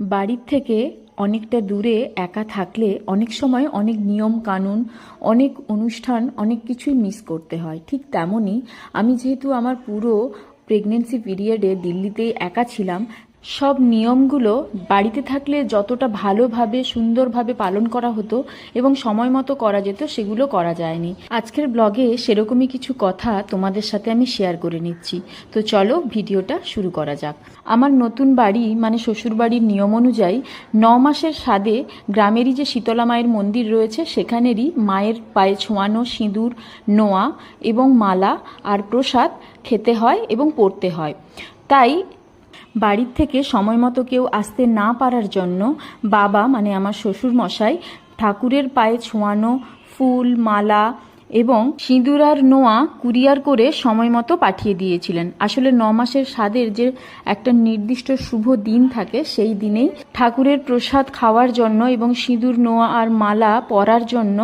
বাড়ির থেকে অনেকটা দূরে একা থাকলে অনেক সময় অনেক নিয়ম কানুন, অনেক অনুষ্ঠান, অনেক কিছুই মিস করতে হয়। ঠিক তেমনই আমি যেহেতু আমার পুরো প্রেগনেন্সি পিরিয়ডে দিল্লিতেই একা ছিলাম, সব নিয়মগুলো বাড়িতে থাকলে যতটা ভালোভাবে সুন্দরভাবে পালন করা হতো এবং সময় মতো করা যেত সেগুলো করা যায়নি। আজকের ব্লগে সেরকমই কিছু কথা তোমাদের সাথে আমি শেয়ার করে নিচ্ছি। তো চলো ভিডিওটা শুরু করা যাক। আমার নতুন বাড়ি মানে শ্বশুরবাড়ির নিয়ম অনুযায়ী 9 মাসের সাধে গ্রামেরই যে শীতলা মায়ের মন্দির রয়েছে সেখানেরই মায়ের পায়ে ছোঁয়ানো সিঁদুর, নোয়া এবং মালা আর প্রসাদ খেতে হয় এবং পড়তে হয়। তাই বাড়ির থেকে সময় মতো কেউ আসতে না পারার জন্য বাবা মানে আমার শ্বশুর মশাই ঠাকুরের পায়ে ছোঁয়ানো ফুল, মালা এবং সিঁদুর আর নোয়া কুরিয়ার করে সময় মতো পাঠিয়ে দিয়েছিলেন। আসলে 9 মাসের স্বাদের যে একটা নির্দিষ্ট শুভ দিন থাকে, সেই দিনেই ঠাকুরের প্রসাদ খাওয়ার জন্য এবং সিঁদুর, নোয়া আর মালা পরার জন্য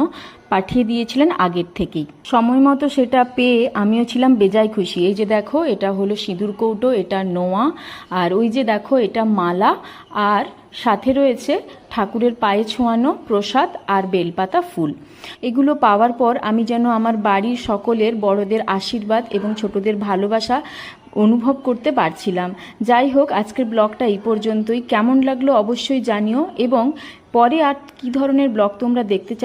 পাঠিয়ে দিয়েছিলেন আগের থেকেই। সময় মতো সেটা পেয়ে আমিও ছিলাম বেজায় খুশি। এই যে দেখো, এটা হলো সিঁদুর কৌটো, এটা নোয়া, আর ওই যে দেখো এটা মালা, আর সাথে রয়েছে ঠাকুরের পায়ে ছোঁয়ানো প্রসাদ আর বেলপাতা ফুল। এগুলো পাওয়ার পর আমি যেন আমার বাড়ির সকলের বড়দের আশীর্বাদ এবং ছোটদের ভালোবাসা অনুভব করতে পারছিলাম। যাই হোক, আজকের ব্লগটা এই পর্যন্তই। কেমন লাগলো অবশ্যই জানিও, এবং পরে আর কী ধরনের ব্লগ তোমরা দেখতে চাই